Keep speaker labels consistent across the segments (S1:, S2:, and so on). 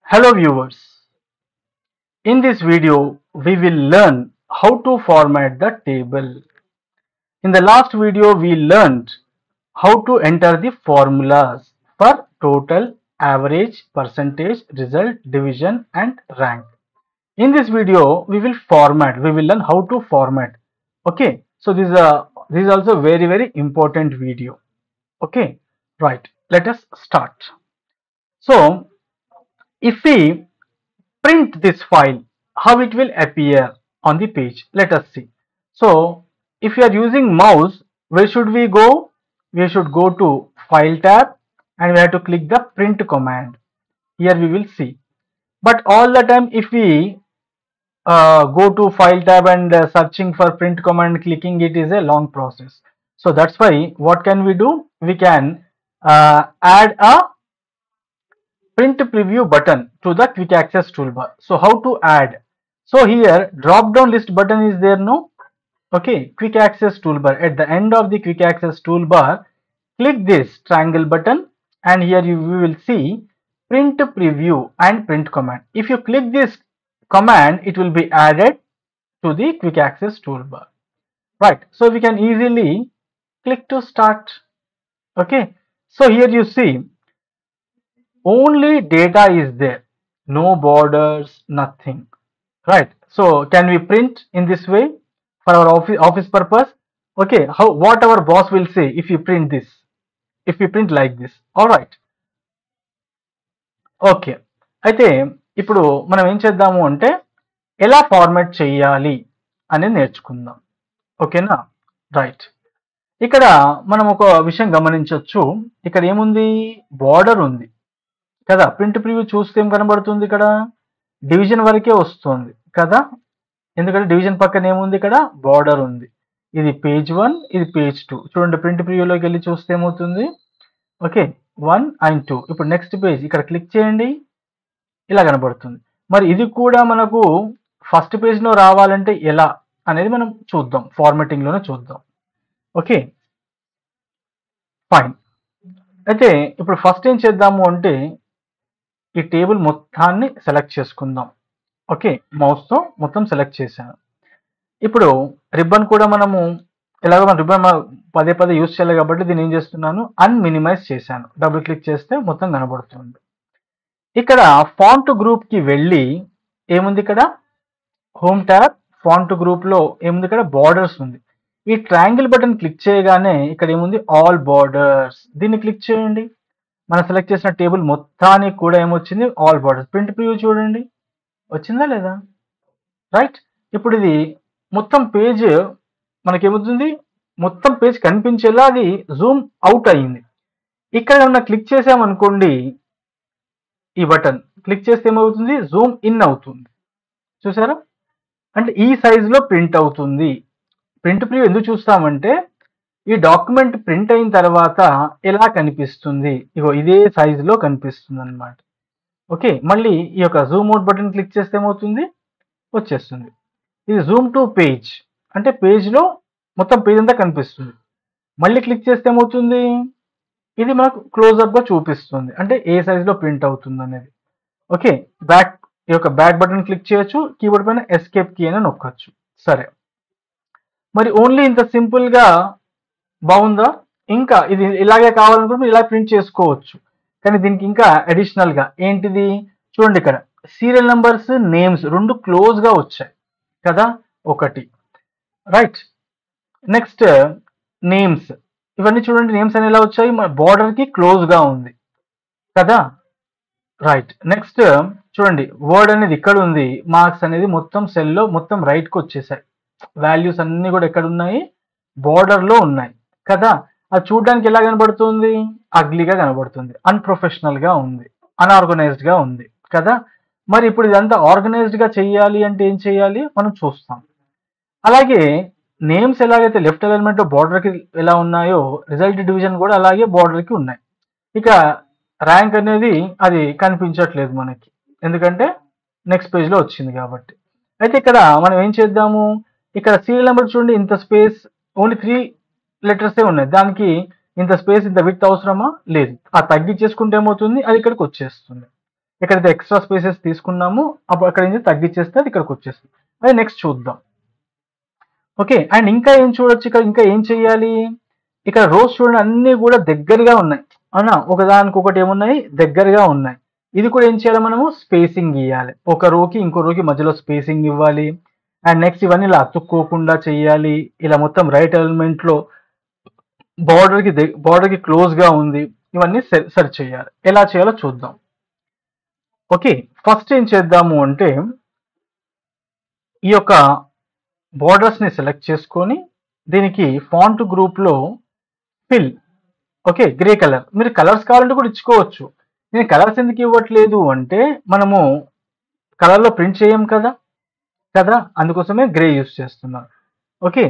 S1: Hello viewers, in this video we will learn how to format the table. In the last video we learned how to enter the formulas for total, average, percentage, result, division and rank. In this video we will learn how to format. Okay, so this is also very important video. Okay, right, let us start. So if we print this file, how it will appear on the page, let us see. So if you are using mouse, where should we go? We should go to file tab and we have to click the print command. Here we will see, but all the time if we go to file tab and searching for print command, clicking it is a long process. So that's why what can we do? We can add a print preview button to the quick access toolbar. So how to add? So here drop down list button is there, no? Okay, quick access toolbar. At the end of the quick access toolbar, click this triangle button and here you will see print preview and print command. If you click this command, it will be added to the quick access toolbar. Right, so we can easily click to start. Okay, so here you see only data is there, no borders, nothing. Right, so can we print in this way for our office purpose? Okay, what our boss will say if you print this, if we print like this. All right, okay, అయితే ఇప్పుడు మనం ఏం చేద్దాము అంటే ఎలా format చేయాలి అనేది నేర్చుకుందాం. ఓకేనా, రైట్. ఇక్కడ మనం ఒక విషయం గమనించవచ్చు, ఇక్కడ ఏముంది, బార్డర్ ఉంది కదా. ప్రింట్ ప్రివ్యూ చూస్తే ఏం కనబడుతుంది, ఇక్కడ డివిజన్ వరకే వస్తుంది కదా, ఎందుకంటే డివిజన్ పక్కన ఏముంది, ఇక్కడ బార్డర్ ఉంది. ఇది పేజ్ 1, ఇది పేజ్ 2. చూడండి, ప్రింట్ ప్రివ్యూలోకి వెళ్ళి చూస్తే ఏమవుతుంది, ఓకే 1 and 2. ఇప్పుడు నెక్స్ట్ పేజ్ ఇక్కడ క్లిక్ చేయండి, ఇలా కనబడుతుంది. మరి ఇది కూడా మనకు ఫస్ట్ పేజ్లో రావాలంటే ఎలా అనేది మనం చూద్దాం, ఫార్మాటింగ్లోనే చూద్దాం. Okay fine. అయితే ఇప్పుడు ఫస్ట్ ఏం చేద్దాము అంటే ఈ టేబుల్ మొత్తాన్ని సెలెక్ట్ చేసుకుందాం. ఓకే, మౌస్తో మొత్తం సెలెక్ట్ చేశాను. ఇప్పుడు రిబ్బన్ కూడా మనము ఎలాగో మన రిబ్బన్ పదే యూజ్ చేయాలి కాబట్టి దీన్ని ఏం చేస్తున్నాను, అన్మినిమైజ్ చేశాను. డబుల్ క్లిక్ చేస్తే మొత్తం కనబడుతుంది. ఇక్కడ ఫాంట్ గ్రూప్కి వెళ్ళి ఏముంది, ఇక్కడ హోమ్ ట్యాబ్ ఫాంట్ గ్రూప్లో ఏముంది, ఇక్కడ బార్డర్స్ ఉంది. ఈ ట్రయాంగిల్ బటన్ క్లిక్ చేయగానే ఇక్కడ ఏముంది, ఆల్ బార్డర్స్. దీన్ని క్లిక్ చేయండి, మనం సెలెక్ట్ చేసిన టేబుల్ మొత్తానికి కూడా ఏమొచ్చింది, ఆల్ బార్డర్స్. ప్రింట్ ప్రివ్యూ చూడండి, వచ్చిందా లేదా, రైట్. ఇప్పుడు ఇది మొత్తం పేజ్ మనకేమవుతుంది, మొత్తం పేజ్ కనిపించేలా అది జూమ్ అవుట్ అయ్యింది. ఇక్కడ ఏమన్నా క్లిక్ చేసామనుకోండి, ఈ బటన్ క్లిక్ చేస్తే ఏమవుతుంది, జూమ్ ఇన్ అవుతుంది. చూసారా, అంటే ఈ సైజులో ప్రింట్ అవుతుంది. ప్రింట్ ప్రివ్యూ ఎందుకు చూస్తామంటే ఈ డాక్యుమెంట్ ప్రింట్ అయిన తర్వాత ఎలా కనిపిస్తుంది, ఇగో ఇదే సైజులో కనిపిస్తుంది అనమాట. ఓకే, మళ్ళీ ఈ యొక్క జూమ్ అవుట్ బటన్ క్లిక్ చేస్తే ఏమవుతుంది, వచ్చేస్తుంది. ఇది జూమ్ టు పేజ్ అంటే పేజ్లో మొత్తం పేజ్ అంతా కనిపిస్తుంది. మళ్ళీ క్లిక్ చేస్తే ఏమవుతుంది, ఇది మనకు క్లోజ్అప్గా చూపిస్తుంది, అంటే ఏ సైజులో ప్రింట్ అవుతుంది అనేది. ఓకే, ఈ యొక్క బ్యాక్ బటన్ క్లిక్ చేయొచ్చు, కీబోర్డ్ పైన ఎస్కేప్ కీ అని నొక్కచ్చు. సరే, మరి ఓన్లీ ఇంత సింపుల్గా బాగుందా? ఇంకా ఇది ఇలాగే కావాలనుకుంటే ఇలా ప్రింట్ చేసుకోవచ్చు, కానీ దీనికి ఇంకా అడిషనల్గా ఏంటిది చూడండి, ఇక్కడ సీరియల్ నెంబర్స్, నేమ్స్ రెండు క్లోజ్గా వచ్చాయి కదా, ఒకటి రైట్. నెక్స్ట్ నేమ్స్, ఇవన్నీ చూడండి, నేమ్స్ అని ఎలా వచ్చాయి, మన బార్డర్కి క్లోజ్గా ఉంది కదా, రైట్. నెక్స్ట్ చూడండి, వర్డ్ అనేది ఇక్కడ ఉంది, మార్క్స్ అనేది మొత్తం సెల్లో మొత్తం రైట్కి వచ్చేసాయి. వాల్యూస్ అన్నీ కూడా ఎక్కడ ఉన్నాయి, బార్డర్లో ఉన్నాయి కదా. అది చూడడానికి ఎలా కనబడుతుంది, అగ్లీగా కనబడుతుంది, అన్ప్రొఫెషనల్గా ఉంది, అన్ఆర్గనైజ్డ్గా ఉంది కదా. మరి ఇప్పుడు ఇదంతా ఆర్గనైజ్డ్గా చేయాలి అంటే ఏం చేయాలి మనం చూస్తాం. అలాగే నేమ్స్ ఎలాగైతే లెఫ్ట్ అలైన్మెంట్లో బార్డర్కి ఎలా ఉన్నాయో, రిజల్ట్ డివిజన్ కూడా అలాగే బార్డర్కి ఉన్నాయి. ఇక ర్యాంక్ అనేది అది కనిపించట్లేదు మనకి, ఎందుకంటే నెక్స్ట్ పేజ్లో వచ్చింది కాబట్టి. అయితే ఇక్కడ మనం ఏం చేద్దాము, ఇక్కడ సీరియల్ నెంబర్ చూడండి, ఇంత స్పేస్, ఓన్లీ 3 లెటర్సే ఉన్నాయి, దానికి ఇంత స్పేస్ ఇంత విడ్త్ అవసరమా? లేదు. ఆ తగ్గించేసుకుంటే ఏమవుతుంది, అది ఇక్కడికి వచ్చేస్తుంది. ఎక్కడైతే ఎక్స్ట్రా స్పేసెస్ తీసుకున్నామో అప్పుడు అక్కడ నుంచి తగ్గించేస్తే అది ఇక్కడికి వచ్చేస్తుంది. అది నెక్స్ట్ చూద్దాం. ఓకే, అండ్ ఇంకా ఏం చూడొచ్చు, ఇక్కడ ఇంకా ఏం చేయాలి, ఇక్కడ రోస్ చూడండి అన్ని కూడా దగ్గరగా ఉన్నాయి అవునా, ఒకదానికొకటి ఏమున్నాయి, దగ్గరగా ఉన్నాయి. ఇది కూడా ఏం చేయాలి, మనము స్పేసింగ్ ఇవ్వాలి. ఒక రోకి ఇంకో రోకి మధ్యలో స్పేసింగ్ ఇవ్వాలి. అండ్ నెక్స్ట్ ఇవన్నీ ఇలా అతుక్కోకుండా చేయాలి. ఇలా మొత్తం రైట్ ఎలిమెంట్ లో బార్డర్ కి క్లోజ్ గా ఉంది, ఇవన్నీ సెర్చ్ చేయాలి. ఎలా చేయాలో చూద్దాం. ఓకే, ఫస్ట్ ఏం చేద్దాము అంటే ఈ యొక్క బోర్డర్స్ ని సెలెక్ట్ చేసుకొని దీనికి ఫాంట్ గ్రూప్ లో ఫిల్, ఓకే, గ్రే కలర్. మీరు కలర్స్ కావాలంటే కూడా ఇచ్చుకోవచ్చు. నేను కలర్స్ ఎందుకు ఇవ్వట్లేదు అంటే మనము కలర్ లో ప్రింట్ చేయం కదా, అందుకోసమే గ్రే యూస్ చేస్తున్నాను. ఓకే,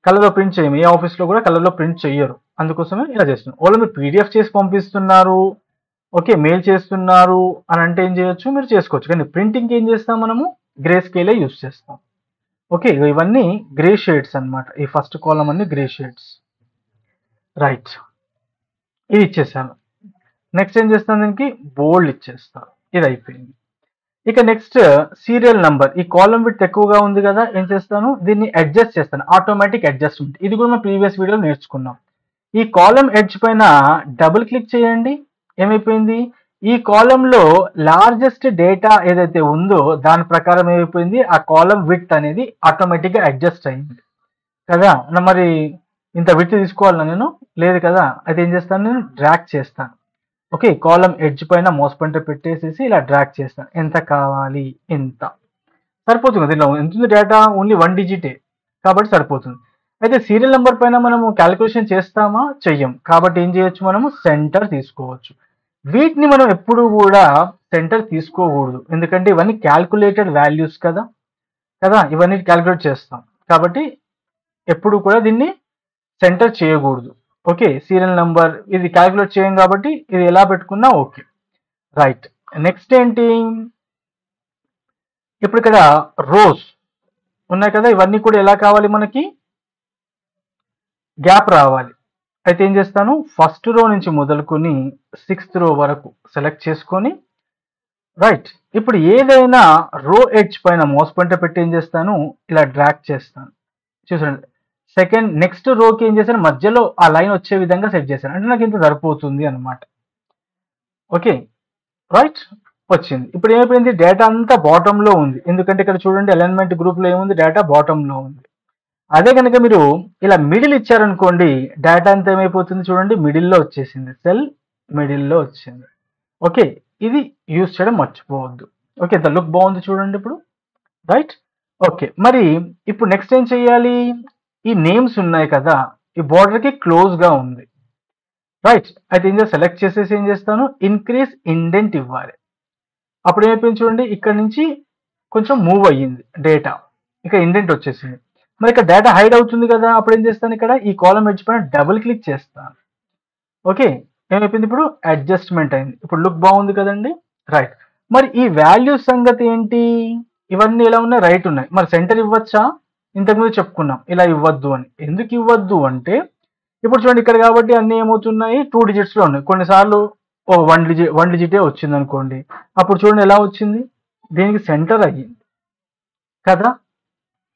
S1: కలర్ లో ప్రింట్ చేయం, ఏ ఆఫీస్ లో కూడా కలర్ లో ప్రింట్ చెయ్యరు, అందుకోసమే ఇలా చేస్తున్నాను. ఓన్లీ మీరు పీడిఎఫ్ చేసి పంపిస్తున్నారు, ఓకే, మెయిల్ చేస్తున్నారు అని అంటే ఏం చేయొచ్చు, మీరు చేసుకోవచ్చు. కానీ ప్రింటింగ్ ఏం చేస్తాం, మనము గ్రే స్కేలే యూస్ చేస్తాం. ఓకే, ఇవన్నీ గ్రే షేడ్స్ అన్నమాట. ఈ ఫస్ట్ కాలం అన్ని గ్రే షేడ్స్. రైట్, ఇది ఇచ్చేసాను. నెక్స్ట్ ఏం చేస్తాను, దీనికి బోల్డ్ ఇచ్చేస్తాను. ఇది అయిపోయింది. ఇక నెక్స్ట్ సీరియల్ నంబర్. ఈ కాలం విడ్త్ ఎక్కువగా ఉంది కదా, ఏం చేస్తాను, దీన్ని అడ్జస్ట్ చేస్తాను. ఆటోమేటిక్ అడ్జస్ట్మెంట్, ఇది కూడా మనం ప్రీవియస్ వీడియోలో నేర్చుకున్నాం. ఈ కాలం ఎడ్జ్ పైన డబుల్ క్లిక్ చేయండి. ఏమైపోయింది, ఈ కాలంలో లార్జెస్ట్ డేటా ఏదైతే ఉందో దాని ప్రకారం ఏమైపోయింది, ఆ కాలం విడ్త్ అనేది ఆటోమేటిక్గా అడ్జస్ట్ అయింది కదా. మరి ఇంత విడ్త్ తీసుకోవాలన్నా నేను, లేదు కదా, అయితే ఏం చేస్తాను, నేను డ్రాగ్ చేస్తాను. ఓకే, కాలం ఎడ్జ్ పైన మౌస్ పాయింటర్ పెట్టేసేసి ఇలా డ్రాగ్ చేస్తాను. ఎంత కావాలి, ఎంత సరిపోతుంది. దీనిలో ఎంత ఉంది డేటా, ఓన్లీ 1 డిజిటే కాబట్టి సరిపోతుంది. అయితే సీరియల్ నెంబర్ పైన మనము క్యాలిక్యులేషన్ చేస్తామా, చెయ్యం. కాబట్టి ఏం చేయొచ్చు, మనము సెంటర్ తీసుకోవచ్చు. వీటిని మనం ఎప్పుడు కూడా సెంటర్ తీసుకోకూడదు, ఎందుకంటే ఇవన్నీ క్యాల్కులేటెడ్ వాల్యూస్ కదా, ఇవన్నీ క్యాలిక్యులేట్ చేస్తాం. కాబట్టి ఎప్పుడు కూడా దీన్ని సెంటర్ చేయకూడదు. ఓకే, సీరియల్ నంబర్ ఇది క్యాలిక్యులేట్ చేయం కాబట్టి ఇది ఎలా పెట్టుకున్నా ఓకే. రైట్, నెక్స్ట్ ఏంటి, ఇప్పుడు ఇక్కడ రోస్ ఉన్నాయి కదా, ఇవన్నీ కూడా ఎలా కావాలి, మనకి గ్యాప్ రావాలి. అయితే ఏం చేస్తాను, ఫస్ట్ రో నుంచి మొదలుకొని 6th రో వరకు సెలెక్ట్ చేసుకొని, రైట్, ఇప్పుడు ఏదైనా రో ఎడ్జ్ పైన మౌస్ పాయింటర్ పెట్టి ఏం చేస్తాను, ఇలా డ్రాగ్ చేస్తాను. చూడండి, సెకండ్ నెక్స్ట్ రోకి ఏం చేశాను, మధ్యలో ఆ లైన్ వచ్చే విధంగా సెట్ చేశాను. అంటే నాకు ఇంత సరిపోతుంది అనమాట. ఓకే, రైట్, వచ్చింది. ఇప్పుడు ఏమైపోయింది, డేటా అంతా బాటమ్ లో ఉంది, ఎందుకంటే ఇక్కడ చూడండి అలైన్మెంట్ గ్రూప్ లో ఏముంది, డేటా బాటమ్ లో ఉంది. అదే కనుక మీరు ఇలా మిడిల్ ఇచ్చారనుకోండి, డేటా అంతా ఏమైపోతుంది, చూడండి మిడిల్లో వచ్చేసింది, సెల్ మిడిల్లో వచ్చింది. ఓకే, ఇది యూజ్ చేయడం మర్చిపోవద్దు. ఓకే, ఇంత లుక్ బాగుంది చూడండి ఇప్పుడు. రైట్, ఓకే, మరి ఇప్పుడు నెక్స్ట్ ఏం చేయాలి, ఈ నేమ్స్ ఉన్నాయి కదా, ఈ border కి క్లోజ్ గా ఉంది. రైట్, అయితే ఏం చేస్తా, సెలెక్ట్ చేసేసి ఏం చేస్తాను, ఇంక్రీజ్ ఇండెంట్ ఇవ్వాలి. అప్పుడు ఏమైపోయింది చూడండి, ఇక్కడ నుంచి కొంచెం మూవ్ అయ్యింది డేటా, ఇక్కడ ఇండెంట్ వచ్చేసింది. మరి ఇక్కడ డేటా హైడ్ అవుతుంది కదా, అప్పుడు ఏం చేస్తాను, ఇక్కడ ఈ కాలం ఎడ్జ్ పైన డబుల్ క్లిక్ చేస్తాను. ఓకే, ఏమైపోయింది, ఇప్పుడు అడ్జస్ట్మెంట్ అయింది. ఇప్పుడు లుక్ బాగుంది కదండి. రైట్, మరి ఈ వాల్యూస్ సంగతి ఏంటి, ఇవన్నీ ఎలా ఉన్నాయి, రైట్ ఉన్నాయి. మరి సెంటర్ ఇవ్వచ్చా, ఇంతకుముందు చెప్పుకున్నాం ఇలా ఇవ్వద్దు అని. ఎందుకు ఇవ్వద్దు అంటే ఇప్పుడు చూడండి ఇక్కడ కాబట్టి అన్ని ఏమవుతున్నాయి, 2 digits లో ఉన్నాయి. కొన్నిసార్లు వన్ డిజిటే వచ్చింది అనుకోండి, అప్పుడు చూడండి ఎలా వచ్చింది, దీనికి సెంటర్ అయ్యింది కదా,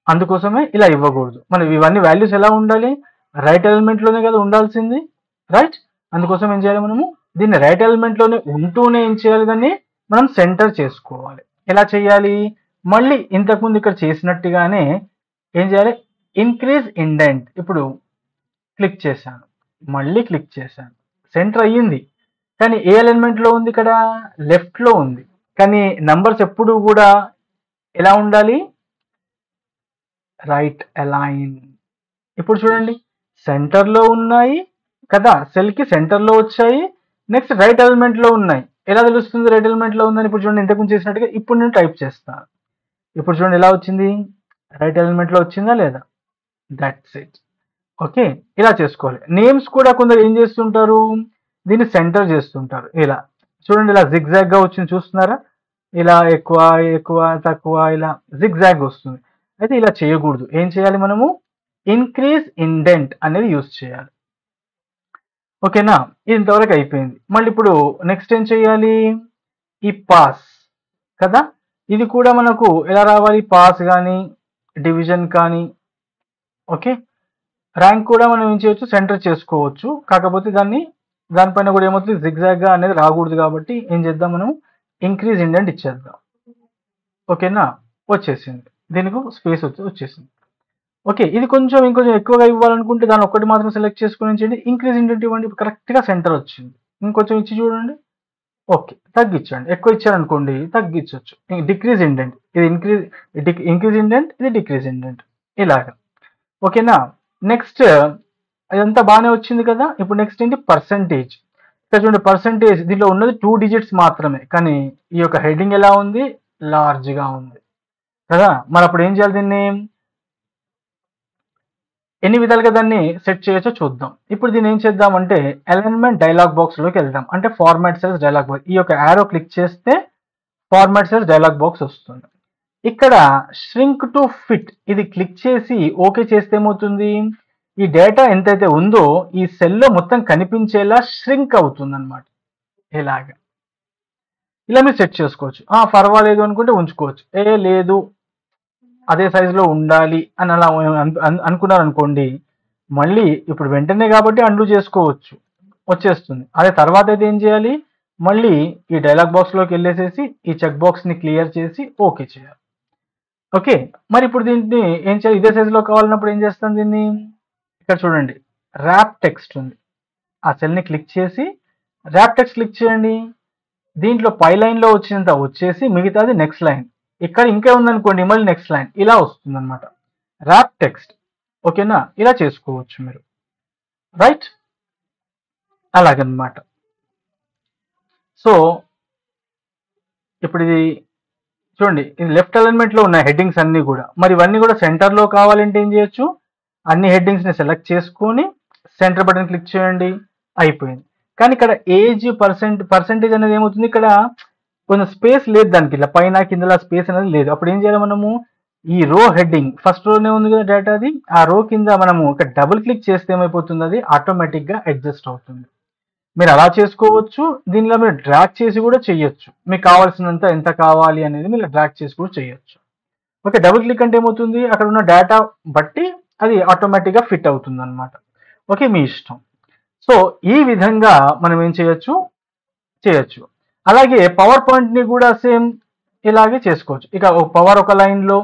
S1: అందుకోసమే ఇలా ఇవ్వకూడదు. మనం ఇవన్నీ వాల్యూస్ ఎలా ఉండాలి, రైట్ ఎలిమెంట్ లోనే కదా ఉండాల్సింది. రైట్, అందుకోసం ఏం చేయాలి, మనము దీన్ని రైట్ ఎలిమెంట్ లోనే ఉంటూనే ఏం చేయాలి, దాన్ని మనం సెంటర్ చేసుకోవాలి. ఎలా చేయాలి, మళ్ళీ ఇంతకుముందు ఇక్కడ చేసినట్టుగానే ఏం చేయాలి, ఇంక్రీజ్ ఇండెంట్. ఇప్పుడు క్లిక్ చేశాను, మళ్ళీ క్లిక్ చేశాను, సెంటర్ అయ్యింది. కానీ ఏ ఎలిమెంట్ లో ఉంది, ఇక్కడ లెఫ్ట్ లో ఉంది. కానీ నంబర్స్ ఎప్పుడు కూడా ఎలా ఉండాలి, రైట్ అలైన్. ఇప్పుడు చూడండి సెంటర్ లో ఉన్నాయి కదా, సెల్ కి సెంటర్ లో వచ్చాయి. నెక్స్ట్ రైట్ ఎలిమెంట్ లో ఉన్నాయి. ఎలా తెలుస్తుంది రైట్ ఎలిమెంట్ లో ఉందని, ఇప్పుడు చూడండి ఇంతకుముందు చేసినట్టుగా ఇప్పుడు నేను టైప్ చేస్తాను. ఇప్పుడు చూడండి ఎలా వచ్చింది, రైట్ ఎలిమెంట్ లో వచ్చిందా లేదా, దట్స్ ఇట్. ఓకే, ఇలా చేసుకోవాలి. నేమ్స్ కూడా కొందరు ఏం చేస్తుంటారు, దీన్ని సెంటర్ చేస్తుంటారు. ఇలా చూడండి, ఇలా జిగ్జాగ్ గా వచ్చింది చూస్తున్నారా, ఇలా ఎక్కువ ఎక్కువ తక్కువ ఇలా జిగ్జాగ్ వస్తుంది. అయితే ఇలా చేయకూడదు. ఏం చేయాలి, మనము ఇంక్రీజ్ ఇండెంట్ అనేది యూజ్ చేయాలి. ఓకేనా, ఇది ఇంతవరకు అయిపోయింది. మళ్ళీ ఇప్పుడు నెక్స్ట్ ఏం చేయాలి, ఈ పాస్ కదా, ఇది కూడా మనకు ఎలా రావాలి, పాస్ కానీ డివిజన్ కానీ. ఓకే, ర్యాంక్ కూడా మనం ఏం చేయొచ్చు, సెంటర్ చేసుకోవచ్చు. కాకపోతే దానిపైన కూడా ఏమవుతుంది, జిగ్జాగ్గా అనేది రాకూడదు కాబట్టి ఏం చేద్దాం, మనం ఇంక్రీజ్ ఇండెంట్ ఇచ్చేద్దాం. ఓకేనా, వచ్చేసింది, దీనికి స్పేస్ వచ్చేసింది. ఓకే, ఇది ఇంకొంచెం ఎక్కువగా ఇవ్వాలనుకుంటే దాన్ని ఒక్కటి మాత్రం సెలెక్ట్ చేసుకుని చేయండి, ఇంక్రీజ్ ఇండెంట్ ఇవ్వండి, కరెక్ట్గా సెంటర్ వచ్చింది. ఇంకొంచెం ఇచ్చి చూడండి. ఓకే, తగ్గించండి, ఎక్కువ ఇచ్చారనుకోండి తగ్గించవచ్చు. డిక్రీజ్ ఇండెంట్, ఇది ఇంక్రీజ్ ఇండెంట్, ఇది డిక్రీజ్ ఇండెంట్, ఇలాగా. ఓకేనా, నెక్స్ట్ అదంతా బాగానే వచ్చింది కదా. ఇప్పుడు నెక్స్ట్ ఏంటి, పర్సంటేజ్. ఇక్కడ చూడండి, పర్సంటేజ్ దీంట్లో ఉన్నది 2 digits మాత్రమే, కానీ ఈ యొక్క హెడ్డింగ్ ఎలా ఉంది, లార్జ్గా ఉంది కదా. మరి అప్పుడు ఏం చేయాలి, దీన్ని ఎన్ని విధాలుగా దాన్ని సెట్ చేయొచ్చో చూద్దాం. ఇప్పుడు దీన్ని ఏం చేద్దామంటే అలైన్మెంట్ డైలాగ్ బాక్స్లోకి వెళ్దాం. అంటే ఫార్మాట్ సెల్స్ డైలాగ్ బాక్స్, ఈ యొక్క యారో క్లిక్ చేస్తే ఫార్మాట్ సెల్స్ డైలాగ్ బాక్స్ వస్తుంది. ఇక్కడ ష్రింక్ టు ఫిట్ ఇది క్లిక్ చేసి ఓకే చేస్తే ఏమవుతుంది, ఈ డేటా ఎంతైతే ఉందో ఈ సెల్లో మొత్తం కనిపించేలా ష్రింక్ అవుతుంది అనమాట. ఇలా మీరు సెట్ చేసుకోవచ్చు. పర్వాలేదు అనుకుంటే ఉంచుకోవచ్చు, లేదు అదే సైజులో ఉండాలి అని అలా అనుకున్నారు అనుకోండి, మళ్ళీ ఇప్పుడు వెంటనే కాబట్టి అండు చేసుకోవచ్చు, వచ్చేస్తుంది. అదే తర్వాత అయితే ఏం చేయాలి, మళ్ళీ ఈ డైలాగ్ బాక్స్లోకి వెళ్ళేసేసి ఈ చెక్ బాక్స్ని క్లియర్ చేసి ఓకే చేయాలి. ఓకే, మరి ఇప్పుడు దీన్ని ఏం చేయాలి, ఇదే సైజులో కావాలన్నప్పుడు ఏం చేస్తాం, దీన్ని ఇక్కడ చూడండి ర్యాప్ టెక్స్ట్ ఉంది, ఆ సెల్ని క్లిక్ చేసి ర్యాప్ టెక్స్ట్ క్లిక్ చేయండి. దీంట్లో పై లైన్లో వచ్చినంత వచ్చేసి మిగతాది నెక్స్ట్ లైన్, ఇక్కడ ఇంకా ఉందనుకోండి మళ్ళీ నెక్స్ట్ లైన్, ఇలా వస్తుంది అనమాట ర్యాప్ టెక్స్ట్. ఓకేనా, ఇలా చేసుకోవచ్చు మీరు, రైట్, అలాగనమాట. సో ఇప్పుడు ఇది చూడండి, ఇది లెఫ్ట్ అలైన్మెంట్లో ఉన్న హెడ్డింగ్స్ అన్నీ కూడా, మరి ఇవన్నీ కూడా సెంటర్లో కావాలంటే ఏం చేయొచ్చు, అన్ని హెడ్డింగ్స్ని సెలెక్ట్ చేసుకొని సెంటర్ బటన్ క్లిక్ చేయండి, అయిపోయింది. కానీ ఇక్కడ ఏజ్ పర్సెంటేజ్ అనేది ఏమవుతుంది, ఇక్కడ కొంచెం స్పేస్ లేదు దానికి, ఇలా పైన కిందలా స్పేస్ అనేది లేదు. అప్పుడు ఏం చేయాలి, మనము ఈ రో హెడ్డింగ్ ఫస్ట్ రోనే ఉంది కదా డేటా, అది ఆ రో కింద మనము ఇక్కడ డబుల్ క్లిక్ చేస్తే ఏమైపోతుంది, అది ఆటోమేటిక్గా అడ్జస్ట్ అవుతుంది. మీరు అలా చేసుకోవచ్చు, దీనిలో మీరు డ్రాగ్ చేసి కూడా చేయొచ్చు, మీకు కావాల్సినంత ఎంత కావాలి అనేది మీరు డ్రాగ్ చేసి కూడా చేయొచ్చు. ఓకే, డబుల్ క్లిక్ అంటే ఏమవుతుంది, అక్కడ ఉన్న డేటా బట్టి అది ఆటోమేటిక్గా ఫిట్ అవుతుంది అనమాట. ఓకే, మీ ఇష్టం. సో ఈ విధంగా మనం ఏం చేయొచ్చు. అలాగే పవర్ పాయింట్ని కూడా సేమ్ ఇలాగే చేసుకోవచ్చు. ఇక పవర్ ఒక లైన్లో,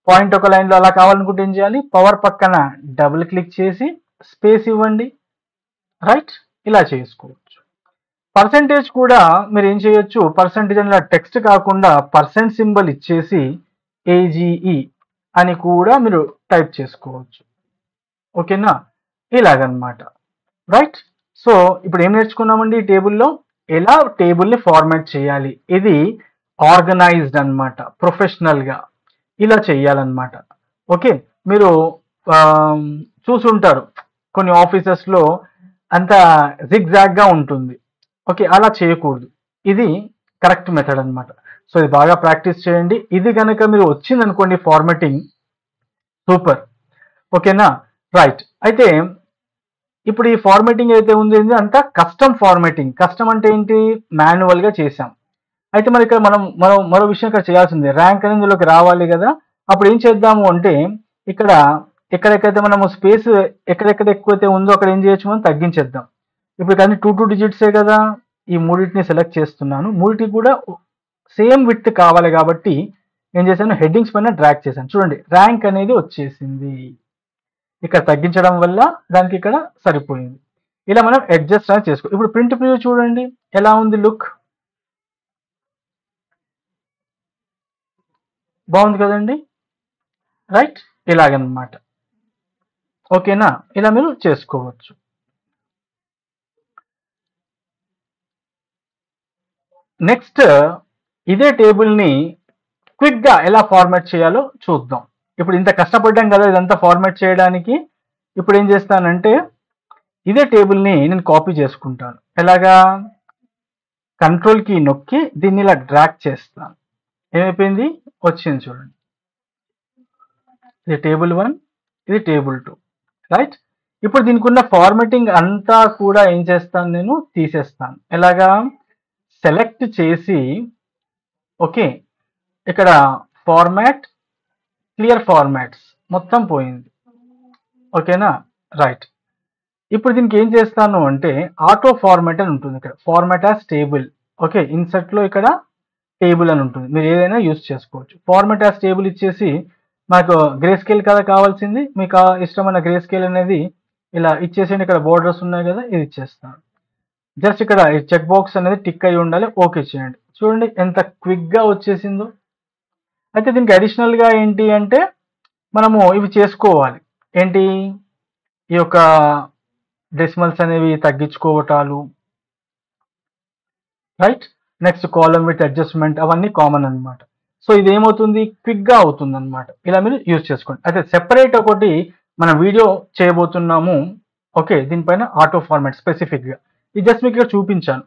S1: పాయింట్ ఒక లైన్లో అలా కావాలనుకుంటే ఏం చేయాలి, పవర్ పక్కన డబుల్ క్లిక్ చేసి స్పేస్ ఇవ్వండి, రైట్, ఇలా చేసుకోవచ్చు. పర్సెంటేజ్ కూడా మీరు ఏం చేయొచ్చు, పర్సెంటేజ్ అనే టెక్స్ట్ కాకుండా పర్సెంట్ సింబల్ ఇచ్చేసి AGE అని కూడా మీరు టైప్ చేసుకోవచ్చు. ఓకేనా, ఇలాగనమాట, రైట్. సో ఇప్పుడు ఏం నేర్చుకున్నామండి, ఈ టేబుల్లో ఎలా టేబుల్ని ఫార్మాట్ చేయాలి, ఇది ఆర్గనైజ్డ్ అనమాట, ప్రొఫెషనల్గా ఇలా చేయాలన్నమాట. ఓకే, మీరు చూసుంటారు కొన్ని ఆఫీసెస్లో అంత జిగ్జాగ్గా ఉంటుంది. ఓకే, అలా చేయకూడదు, ఇది కరెక్ట్ మెథడ్ అనమాట. సో ఇది బాగా ప్రాక్టీస్ చేయండి. ఇది కనుక మీరు వచ్చిందనుకోండి ఫార్మాటింగ్, సూపర్. ఓకేనా, రైట్. అయితే ఇప్పుడు ఈ ఫార్మాటింగ్ అయితే ఉంది అంతా కస్టమ్ ఫార్మాటింగ్. కస్టమ్ అంటే ఏంటి, మాన్యువల్గా చేసాం. అయితే మరి ఇక్కడ మనం మరో విషయం ఇక్కడ చేయాల్సింది, ర్యాంక్ అనేది ఇందులోకి రావాలి కదా. అప్పుడు ఏం చేద్దాము అంటే ఇక్కడ ఎక్కడెక్కడైతే మనము స్పేస్ ఎక్కడెక్కడ ఎక్కువైతే ఉందో అక్కడ ఏం చేయొచ్చు, మనం తగ్గించేద్దాం. ఇప్పుడు కానీ 2 digitsే కదా, ఈ మూడింటిని సెలెక్ట్ చేస్తున్నాను, మూడింటికి కూడా సేమ్ విడ్త్ కావాలి కాబట్టి ఏం చేశాను, హెడ్డింగ్స్ పైన డ్రాగ్ చేశాను. చూడండి ర్యాంక్ అనేది వచ్చేసింది, ఇక్కడ తగ్గించడం వల్ల దానికి ఇక్కడ సరిపోయింది. ఇలా మనం అడ్జస్ట్ అనేది చేసుకో. ఇప్పుడు ప్రింట్ ప్రివ్యూ చూడండి ఎలా ఉంది, లుక్ బాగుంది కదండి, రైట్, ఇలాగనమాట. ఓకేనా, ఇలా మీరు చేసుకోవచ్చు. నెక్స్ట్ ఇదే టేబుల్ని క్విక్గా ఎలా ఫార్మాట్ చేయాలో చూద్దాం. ఇప్పుడు ఇంత కష్టపడ్డాం కదా ఇదంతా ఫార్మాట్ చేయడానికి. ఇప్పుడు ఏం చేస్తానంటే ఇదే టేబుల్ని నేను కాపీ చేసుకుంటాను. ఎలాగా, కంట్రోల్ కీ నొక్కి దీన్ని ఇలా డ్రాగ్ చేస్తాను, ఏమైపోయింది, వచ్చింది చూడండి. ఇది టేబుల్ 1, ఇది టేబుల్ 2, రైట్. ఇప్పుడు దీనికి ఉన్న ఫార్మాటింగ్ అంతా కూడా ఏం చేస్తాను, నేను తీసేస్తాను. ఎలాగా? సెలెక్ట్ చేసి ఓకే, ఇక్కడ ఫార్మాట్, క్లియర్ ఫార్మాట్స్ మొత్తం పోయింది. ఓకేనా? రైట్. ఇప్పుడు దీనికి ఏం చేస్తాను అంటే ఆటో ఫార్మాట్ అని ఉంటుంది. ఇక్కడ ఫార్మాట్ యాజ్ టేబుల్. ఓకే, ఇన్సర్ట్లో ఇక్కడ టేబుల్ అని ఉంటుంది. మీరు ఏదైనా యూస్ చేసుకోవచ్చు. ఫార్మాట్ యాజ్ టేబుల్ ఇచ్చేసి నాకు గ్రే స్కేల్ కదా కావాల్సింది, మీకు ఇష్టమైన గ్రే స్కేల్ అనేది ఇలా ఇచ్చేసేయండి. ఇక్కడ బోర్డర్స్ ఉన్నాయి కదా, ఇది ఇచ్చేస్తాను. జస్ట్ ఇక్కడ ఈ చెక్ బాక్స్ అనేది టిక్ అయి ఉండాలి, ఓకే చేయండి. చూడండి ఎంత క్విక్గా వచ్చేసిందో. అయితే దీనికి అడిషనల్గా ఏంటి అంటే మనము ఇవి చేసుకోవాలి. ఏంటి? ఈ యొక్క డెసిమల్స్ అనేవి తగ్గించుకోవటాలు, right. Next column with adjustment, అవన్నీ కామన్ అనమాట. సో ఇది ఏమవుతుంది, క్విక్గా అవుతుంది అనమాట. ఇలా మీరు యూజ్ చేసుకోండి. అయితే సెపరేట్ ఒకటి మనం వీడియో చేయబోతున్నాము. ఓకే, దీనిపైన ఆటో ఫార్మాట్ స్పెసిఫిక్గా. ఇది జస్ట్ మీకు ఇక్కడ చూపించాను.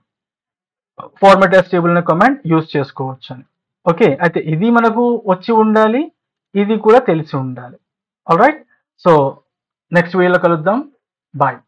S1: ఫార్మాట్ యాజ్ టేబుల్ అనే కమాండ్ యూజ్ చేసుకోవచ్చు అని. ఓకే, అయితే ఇది మనకు వచ్చి ఉండాలి, ఇది కూడా తెలిసి ఉండాలి. ఆల్రైట్, సో నెక్స్ట్ వీడియోలో కలుద్దాం. బాయ్.